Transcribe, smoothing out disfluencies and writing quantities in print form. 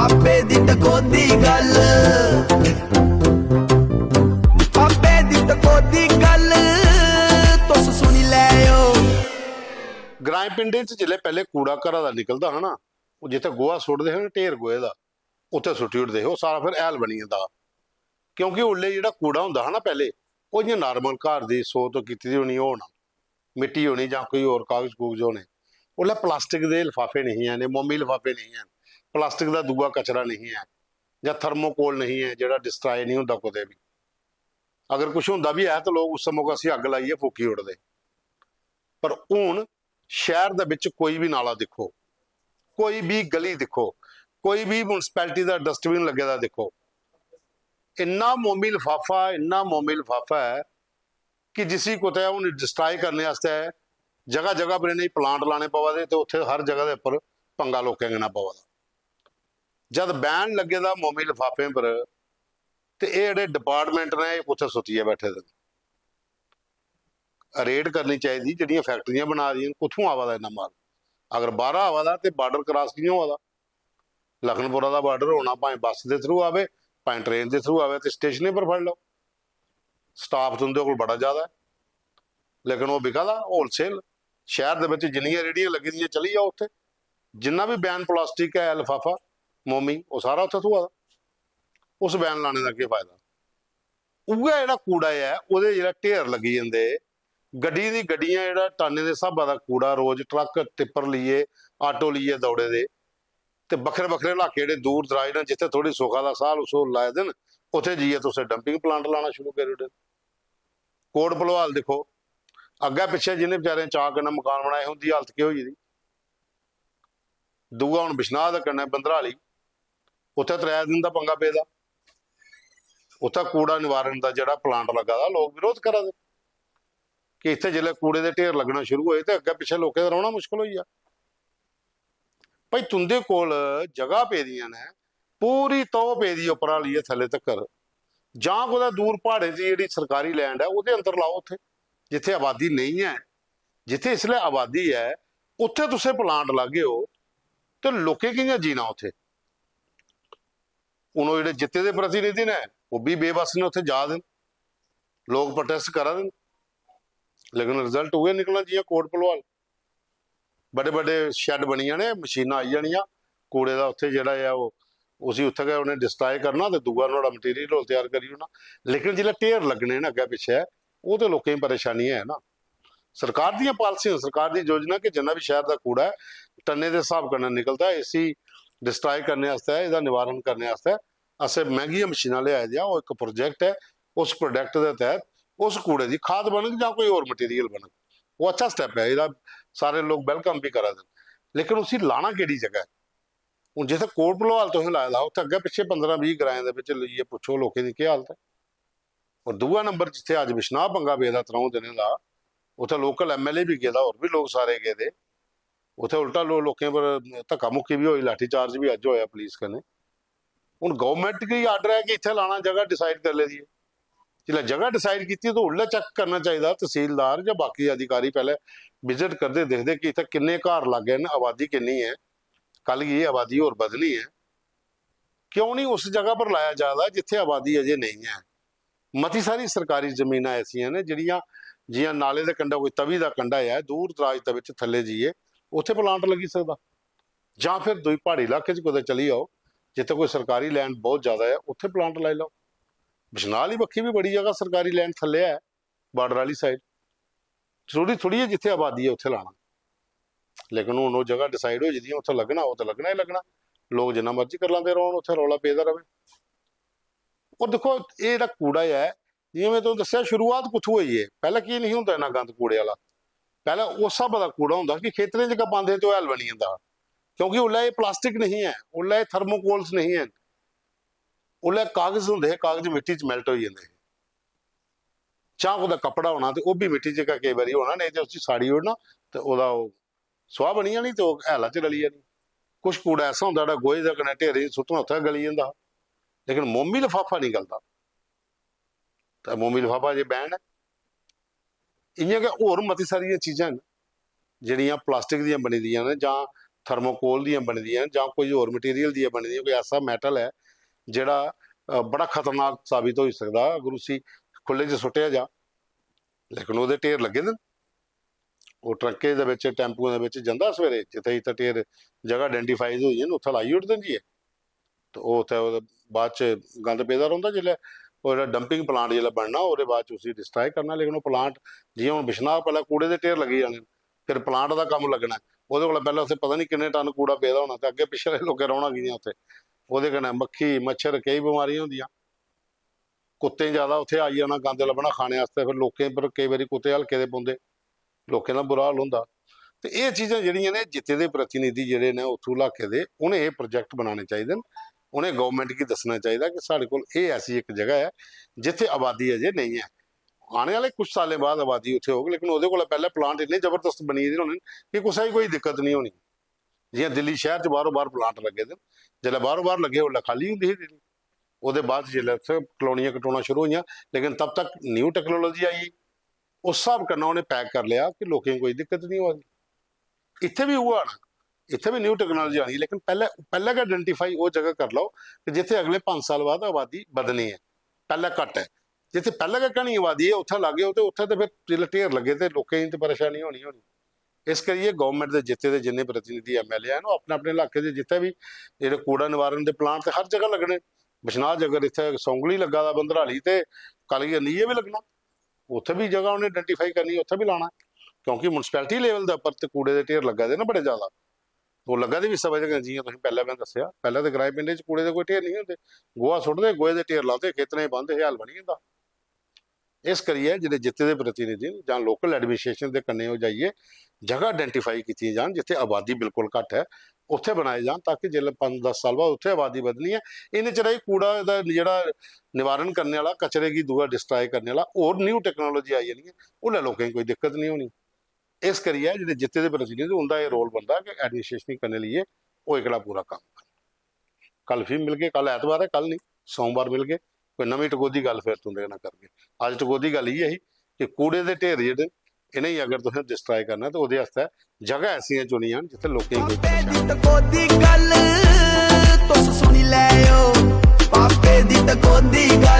पापे दी टकोदी गल, पापे दी टकोदी गल तुस सुनी लैओ। ग्राएं पिंडें च जिसले पहले कूड़ा घरा दा निकलदा है ना, वो जिथे गोहा सुट्टदे हैं ढेर गोहे दा, उत्थे सुट्टी ओड़दे वो सारा फिर हैल बनी जंदा। क्योंकि उल्ले जिहड़ा कूड़ा हुंदा है ना पहले, वो इ'यां नार्मल घर दी सौ तो कीती दी होनी होना, मिट्टी होनी जां कोई होर कागज कूगज होने। उल्ले प्लास्टिक दे लिफाफे नहीं हैं, मोमी लिफाफे नहीं हैं, प्लास्टिक का दूआ कचरा नहीं है, या थर्मोकोल नहीं है जिहड़ा डिस्ट्राय नहीं हुंदा कुदै भी। अगर कुछ हुंदा भी है तो लोग उस मौके असीं अग लाइए फूकी उड़दे। पर हुण शहर दे विच कोई भी नाला दिखो, कोई भी गली दिखो, कोई भी म्युनिसपैलिटी का डस्टबिन लगे दा दिखो, इन्ना मोमी लिफाफा है कि जिसी कुतै हुण डिस्ट्राय करने वास्ते जगह जगह पर नहीं प्लांट लाने पवा दे, तो उत्थे हर जगह के उपर पंगा लोकें गिना पवा दा। जद बैन लगे दा मोमी लिफाफे पर, तो ये जिहड़े डिपार्टमेंट ने उत्थे सुतिए बैठे दे। रेड करनी चाहिए जिहड़ियां फैक्ट्रियां बना दी, कुत्थों आवा दा इन्ना माल? अगर बाहर आवा दा तो बार्डर क्रॉस कियां होआ दा? लखनपुरा का बार्डर होना भावें बस के थ्रू आवे, भावें ट्रेन के थ्रू आवे, तो स्टेशने पर फड़ लो। स्टाफ तो उनके कोल बड़ा ज्यादा है, लेकिन वो बिका दा होलसेल। शहर दे विच जिन्नियां रेहड़ियां लगी दियां चली जाओ, उत्थे जिन्ना भी बैन प्लास्टिक है लिफाफा मोमी वो सारा उत्थे थोआ दा। उस बैन लाने का क्या फायदा? उ'ऐ जिहड़ा कूड़ा है उहदे जिहड़ा ढेर लगी जांदे, गड्डी दी गड्डियां जिहड़ा टाने दे हिसाबा दा कूड़ा रोज ट्रक टिप्पर लीए आटो लीए दौड़े दे, ते बक्खरे बक्खरे इलाके जिहड़े दूर दराज ने जिथे थोड़ी सुखा दा साह उस लाए दे, उत्थे जाइए तुसें डंपिंग प्लांट लाना शुरू करी ओड़े। कोट भलवाल दिखो, अग्गे पिछे जिन्हें बेचारे चाह कन्नै मकान बनाए उनकी हालत की होई दी। दूआ हुण बिश्नाह दे कन्नै बंदराली, उत्थे 3 दिन का पंगा पेदा, उत्थे कूड़ा निवारण का जिहड़ा प्लांट लगा दा, लोग विरोध करा दे कि इत्थे जिसले कूड़े के ढेर लगना शुरू होए तो अग्गे पिछे लोकें दा रौहना मुश्किल होई जा। भाई तुंदे कोल जगह पेदियां ने, पूरी तौह पेदी उपरा लेइयै थल्ले तक्कर, जां कुदै दूर प्हाड़े च जिहड़ी सरकारी लैंड है उहदे अंदर लाओ, उत्थे जिथे आबादी नहीं है, जिथे इसलिए आबादी है उत्थे तुसें प्लांट लागे हो, तो लोकें कियां जीना उत्थे? हुण ओह जिहड़े जित्ते दे प्रतिनिधि ने वह भी बेबस ने, उत्थे जा देन, लोग प्रोटेस्ट करा देन, लेकिन रिजल्ट उहे निकलना जियां कोट भलवाल। बड़े बड़े शैड बनिया ने, मशीनां आई जानियां कूड़े का, उत्थे जिहड़ा है वो उसी उत्थे गए उन्हें डिस्ट्राय करना, तो दूआ नुहाड़ा मटीरियल तैयार करी ओड़ना। लेकिन जिसले ढेर लगने ने अग्गे पिछे, वो तो लोकें परेशानी है ना। सरकार दी पॉलिसियां, सरकार की योजना कि जिन्ना भी शहर का कूड़ा है टन्ने के हिसाब कन्नै निकलता है, इसी डिस्ट्राय करने वास्ते, इसका निवारण करने वास्ते असें महंगियां मशीनां लियाए दियां। वो एक प्रोजेक्ट है, उस प्रोजेक्ट के तहत उस कूड़े की खाद बनग जां कोई होर मटीरियल बनग, वो अच्छा स्टैप है, इसदा सारे लोग वेलकम भी करा देन। लेकिन उसी लाना केड़ी जगह है? हुण जिथे कोट भलवाल तुसें लाए दा, उत्थे अग्गे पिछे 15-20 ग्राएं दे विच लेइयै पुच्छो लोकें दी क्या हालत है। और दूआ नंबर जिथे अज बिश्नाह पंगा पेदा 3 दिनें दा, उत्थे लोकल MLA भी गेदा, होर भी लोग सारे गेदे, उत्थे उल्टा लोकें पर धक्का मुक्की भी होई, लाठी चार्ज भी अज होया पुलिस कन्नै। हुण गवर्नमेंट की आर्डर है कि इत्थे लाना, जगह डिसाइड कर लेदी है, जिसलै जगह डिसाइड की तो उल्ले चेक करना चाहिए तहसीलदार या बाकी अधिकारी पहले विजिट करते देखते कि इतने किन्ने घर लागे न, आबादी किन्नी है, कल ये आबादी और बदनी है, क्यों नहीं उस जगह पर लाया जाता जिथे आबादी अजे नहीं है। मती सारी सरकारी जमीन ऐसिया ने जिहड़ियां जियां नाले के कंढे कोई तवी का कंढा है, दूर दराज के थले जाइए उत्थे प्लांट लगी सकता, जां फिर दुई पहाड़ी इलाके कुछ चली जाओ जिथे कोई सरकारी लैंड बहुत ज्यादा है, उत्थे प्लांट लाई लो। बिश्नाह वाली बक्खी भी बड़ी जगह सरकारी लैंड थले है, बार्डर वाली साइड, जरूरी थोड़ी है जिथे आबादी है उत्थे लाना। लेकिन हुण वो जगह डिसाइड हो जाती, उत्थे लगना, वो तो लगना ही लगना, लोग जिन्ना मर्जी कर लाते रहो, उत्थे रौला पेदा रहे। और देखो ये जिहड़ा कूड़ा है, जिवें मैं तुहानूं दस्सिया शुरुआत कुत्थों हुई है, पहले की नहीं हुंदा इन्ना गंद कूड़े वाला। पहले उस हिसाब का कूड़ा हुंदा कि खेतरें च पांदे तो हैल बनी जांदा, क्योंकि उल्लै ये प्लास्टिक नहीं है, उल्लै थर्मोकोल्स नहीं है, उल्लै कागज होंदे, कागज मिट्टी च मैल्ट हो जाते, चाह कुछ कपड़ा होना तो वह भी मिट्टी च कई बार होना, नहीं तो उसी साड़ी ओढ़ना तो वह सुहा बनी जानी, तो हैला च गली जानी। कुछ कूड़ा ऐसा होंदा जिहड़ा गोहे दे कन्नै ढेरे सुट्टना उत्थे गली जांदा, लेकिन मोमी लिफाफा नहीं गलदा, तो मोमी लिफाफा जे बैन है। इ'यां गै होर मती सारियां चीज़ां न जिहड़ियां प्लास्टिक दियां बनी दियां ने, जां ਥਰਮੋਕੋਲ ਦੀਆਂ ਬਣਦੀਆਂ ਜਾਂ ਕੋਈ ਹੋਰ ਮਟੀਰੀਅਲ ਦੀਆਂ ਬਣਦੀਆਂ, ਕੋਈ ਐਸਾ ਮੈਟਲ ਹੈ ਜਿਹੜਾ ਬੜਾ ਖਤਰਨਾਕ ਸਾਬਿਤ ਹੋ ਸਕਦਾ ਅਗਰ ਉਸੀ ਖੁੱਲੇ 'ਚ ਸੁੱਟਿਆ ਜਾ। ਲੇਕਿਨ ਉਹਦੇ ਢੇਰ ਲੱਗੇ ਨੇ, ਉਹ ਟਰੱਕੇ ਦੇ ਵਿੱਚ ਟੈਂਪੂਆਂ ਦੇ ਵਿੱਚ ਜਾਂਦਾ ਸਵੇਰੇ, ਜਿੱਥੇ ਇੱਥੇ ਢੇਰ ਜਗ੍ਹਾ ਆਇਡੈਂਟੀਫਾਈਡ ਹੋਈ ਨੇ ਉੱਥੇ ਲਾਈ ਉੱਠ ਦਿੰਦੀ ਹੈ, ਤੇ ਉਹ ਉੱਥੇ ਬਾਅਦ 'ਚ ਗੰਦ ਪੈਦਾ ਰਹਿੰਦਾ। ਜਿੱਲੇ ਉਹ ਜਿਹੜਾ ਡੰਪਿੰਗ ਪਲਾਂਟ ਜਿਹੜਾ ਬਣਨਾ ਉਹਦੇ ਬਾਅਦ 'ਚ ਉਸੇ ਡਿਸਟਰਾਏ ਕਰਨਾ। ਲੇਕਿਨ ਉਹ ਪਲਾਂਟ ਜਿਵੇਂ ਹੁਣ ਬਿਸ਼ਨਾਹ ਪਹਿਲਾਂ ਕੂੜੇ ਦੇ ਢੇਰ ਲੱਗੇ ਜਾਣੇ, ਫਿਰ ਪਲਾਂਟ ਦਾ ਕੰਮ ਲੱਗਣਾ, ਉਹਦੇ ਕੋਲ ਪਹਿਲਾਂ ਉੱਥੇ ਪਤਾ ਨਹੀਂ ਕਿੰਨੇ ਟਨ ਕੂੜਾ ਪੈਦਾ ਹੋਣਾ, ਤੇ ਅੱਗੇ ਪਿਛਲੇ ਲੋਕਾਂ ਰੌਣਾ ਗਈਆਂ ਉੱਥੇ, ਉਹਦੇ ਕਨੇ ਮੱਖੀ ਮੱਛਰ ਕਈ ਬਿਮਾਰੀਆਂ ਹੁੰਦੀਆਂ, ਕੁੱਤੇ ਜ਼ਿਆਦਾ ਉੱਥੇ ਆਈ ਜਾਣਾ ਗੰਦ ਲੱਭਣਾ ਖਾਣੇ ਵਾਸਤੇ, ਫਿਰ ਲੋਕਾਂ ਪਰ ਕਈ ਵਾਰੀ ਕੁੱਤੇ ਹਲਕੇ ਦੇ ਪਾਉਂਦੇ, ਲੋਕਾਂ ਦਾ ਬੁਰਾ ਹਾਲ ਹੁੰਦਾ। ਤੇ ਇਹ ਚੀਜ਼ਾਂ ਜਿਹੜੀਆਂ ਨੇ ਜਿੱਥੇ ਦੇ ਪ੍ਰਤੀਨਿਧੀ ਜਿਹੜੇ ਨੇ ਉੱਥੋਂ ਇਲਾਕੇ ਦੇ, ਉਹਨੇ ਇਹ ਪ੍ਰੋਜੈਕਟ ਬਣਾਉਣੇ ਚਾਹੀਦੇ ਨੇ। ਉਹਨੇ ਗਵਰਨਮੈਂਟ ਕੀ ਦੱਸਣਾ ਚਾਹੀਦਾ ਕਿ ਸਾਡੇ ਕੋਲ ਇਹ ਐਸੀ ਇੱਕ ਜਗ੍ਹਾ ਹੈ ਜਿੱਥੇ ਆਬਾਦੀ ਅਜੇ ਨਹੀਂ ਹੈ, ਆने वाले कुछ साल बाद आबादी उत्थे होगी, लेकिन ਉਹਦੇ ਕੋਲ ਪਹਿਲੇ ਪਲਾਂਟ ਇੰਨੇ ਜ਼ਬਰਦਸਤ ਬਣੀ ਦੇ ਹੋਣੇ ਕਿ ਕੁਛ ਕੋਈ ਦਿੱਕਤ ਨਹੀਂ ਹੋਣੀ। ਜਿਵੇਂ ਦਿੱਲੀ ਸ਼ਹਿਰ 'ਚ ਬਾਹਰੋਂ ਬਾਹਰ ਪਲਾਂਟ ਲੱਗੇ ਦੇ, ਜਿਹੜੇ ਬਾਹਰੋਂ ਬਾਹਰ ਲੱਗੇ ਉਹ ਖਾਲੀ ਹੁੰਦੀ ਸੀ ਦਿੱਲੀ। ਉਹਦੇ ਬਾਅਦ ਜਿਹੜੇ ਉੱਥੇ ਕਲੋਨੀਆਂ ਕਟਾਉਣਾ ਸ਼ੁਰੂ ਹੋਈਆਂ, ਲੇਕਿਨ ਤਬ ਤੱਕ ਨਿਊ ਟੈਕਨੋਲੋਜੀ ਆਈ, ਉਸ ਹਿਸਾਬ ਕਰਨਾ ਉਹਨੇ ਪੈਕ ਕਰ ਲਿਆ ਕਿ ਲੋਕਾਂ ਨੂੰ ਕੋਈ ਦਿੱਕਤ ਨਹੀਂ ਹੋਣੀ। ਇੱਥੇ ਵੀ ਉਹ ਆਣਾ, ਇੱਥੇ ਵੀ ਨਿਊ ਟੈਕਨੋਲੋਜੀ ਆਣੀ, ਲੇਕਿਨ ਪਹਿਲੇ ਕਿ ਆਇਡੈਂਟੀਫਾਈ ਉਹ ਜਗ੍ਹਾ ਕਰ ਲਓ ਕਿ ਜਿੱਥੇ ਅਗਲੇ 5 ਸਾਲ ਬਾਅਦ ਆਬਾਦੀ ਵਧਣੀ ਹੈ, ਪਹਿਲਾਂ ਘੱਟ ਹੈ। ਜਿੱਥੇ ਪਹਿਲਾਂ ਘਣੀ ਆਬਾਦੀ ਹੈ ਉੱਥੇ ਲੱਗੇ ਹੋ, ਤੇ ਉੱਥੇ ਤੇ ਫਿਰ ਢੇਰ ਲੱਗੇ ਤੇ ਲੋਕਾਂ ਨੂੰ ਤੇ ਪਰੇਸ਼ਾਨੀ ਹੋਣੀ। ਇਸ ਕਰੀਏ ਗਵਰਨਮੈਂਟ ਦੇ ਜਿੱਥੇ ਦੇ ਜਿੰਨੇ ਪ੍ਰਤੀਨਿਧੀ ਐਮਐਲਏ ਹਨ, ਉਹ ਆਪਣੇ ਇਲਾਕੇ ਦੇ ਜਿੱਥੇ ਵੀ ਜਿਹੜੇ ਕੂੜਾ ਨਿਵਾਰਨ ਦੇ ਪਲਾਂਟ ਤੇ ਹਰ ਜਗ੍ਹਾ ਲੱਗਣੇ। ਬਿਸ਼ਨਾਹ ਜਗਰ ਇੱਥੇ ਸੌਂਗਲੀ ਲੱਗਾ ਦਾ, ਬੰਦਰਾਲੀ ਤੇ ਕਾਲੀ ਨੀਏ ਵੀ ਲੱਗਣਾ, ਉੱਥੇ ਵੀ ਜਗ੍ਹਾ ਉਹਨੇ ਆਇਡੈਂਟੀਫਾਈ ਕਰਨੀ, ਉੱਥੇ ਵੀ ਲਾਣਾ, ਕਿਉਂਕਿ ਮਿਊਨਿਸਪੈਲਿਟੀ ਲੈਵਲ ਦੇ ਉੱਪਰ ਤੇ ਕੂੜੇ ਦੇ ਢੇਰ ਲੱਗਾ ਦੇ ਨਾ ਬੜੇ ਜ਼ਿਆਦਾ। ਉਹ ਲੱਗਾ ਦੇ ਵੀ ਸਭ ਜਗ੍ਹਾ, ਜਿਵੇਂ ਤੁਸੀਂ ਪਹਿਲਾਂ ਮੈਂ ਦੱਸਿਆ, ਪਹਿਲਾਂ ਤੇ ਕਿਰਾਏ ਪਿੰਡੇ 'ਚ ਕੂੜੇ ਦੇ ਕੋਈ ਢੇਰ ਨਹੀਂ ਹੁੰਦੇ, ਗੋਹਾ ਸੁੱਟਦੇ, ਗੋਹੇ ਦੇ ਢੇਰ ਲਾਉਂਦੇ, ਖੇਤਰੇ ਬੰਦ, ਹਾਲ ਬਣੀ ਜਾਂਦਾ। ਇਸ ਕਰੀਏ ਜਿਹੜੇ ਜਿੱਥੇ ਦੇ ਪ੍ਰਤੀਨਿਧੀ ਜਾਂ ਲੋਕਲ ਐਡਮਿਨਿਸਟ੍ਰੇਸ਼ਨ ਦੇ ਕੰਨੇ ਹੋ ਜਾਈਏ, ਜਗ੍ਹਾ ਆਇਡੈਂਟੀਫਾਈ ਕੀਤੀ ਜਾਣ ਜਿੱਥੇ ਆਬਾਦੀ ਬਿਲਕੁਲ ਘੱਟ ਹੈ, ਉੱਥੇ ਬਣਾਏ ਜਾਣ, ਤਾਂ ਕਿ ਜਿਹੜੇ 5-10 ਸਾਲ ਬਾਅਦ ਉੱਥੇ ਆਬਾਦੀ ਵਧਣੀ ਹੈ। ਇਹਨੇ ਚਿਰ ਕੂੜਾ ਦਾ ਜਿਹੜਾ ਨਿਵਾਰਨ ਕਰਨੇ ਵਾਲਾ, ਕਚਰੇ ਦੀ ਦੂਆ ਡਿਸਟਰਾਏ ਕਰਨੇ ਵਾਲਾ ਹੋਰ ਨਿਊ ਟੈਕਨੋਲੋਜੀ ਆਈ ਜਾਣੀ ਹੈ, ਉਹਨਾਂ ਲੋਕਾਂ ਨੂੰ ਕੋਈ ਦਿੱਕਤ ਨਹੀਂ ਹੋਣੀ। ਇਸ ਕਰੀਏ ਜਿਹੜੇ ਜਿੱਥੇ ਦੇ ਪ੍ਰਤੀਨਿਧੀ ਹੁੰਦਾ ਇਹ ਰੋਲ ਬਣਦਾ ਕਿ ਐਡਮਿਨਿਸਟ੍ਰੇਸ਼ਨ ਕਰਨੇ ਲਈ ਉਹ ਇਕਲਾ ਪੂਰਾ ਕੰਮ ਕਰਨ। ਕੱਲ ਫਿਰ ਮਿਲ ਗਏ, ਕੱਲ ਐਤਵਾਰ ਹੈ, ਕੱਲ ਨਹੀਂ ਸੋਮਵਾਰ ਮਿਲ ਗਏ, ਕੋਈ ਨਵੀਂ ਟਕੋਦੀ ਗੱਲ ਫਿਰ ਤੁੰਦੇ ਨਾ ਕਰਕੇ। ਅੱਜ ਟਕੋਦੀ ਗੱਲ ਇਹ ਹੈ ਕਿ ਕੂੜੇ ਦੇ ਢੇਰ ਜਿਹੜੇ ਇਹਨੇ ਹੀ ਅਗਰ ਤੁਸੀਂ ਡਿਸਟਰਾਏ ਕਰਨਾ ਤਾਂ ਉਹਦੇ ਵਾਸਤੇ ਜਗ੍ਹਾ ਐਸੀਆਂ ਚੁਣੀਆਂ ਜਿੱਥੇ ਲੋਕਾਂ ਨੂੰ ਪਾਪੇ ਦੀ ਟਕੋਦੀ ਗੱਲ ਤੁਸ ਸੁਣੀ ਲੈਓ, ਪਾਪੇ ਦੀ ਟਕੋਦੀ ਗੱਲ।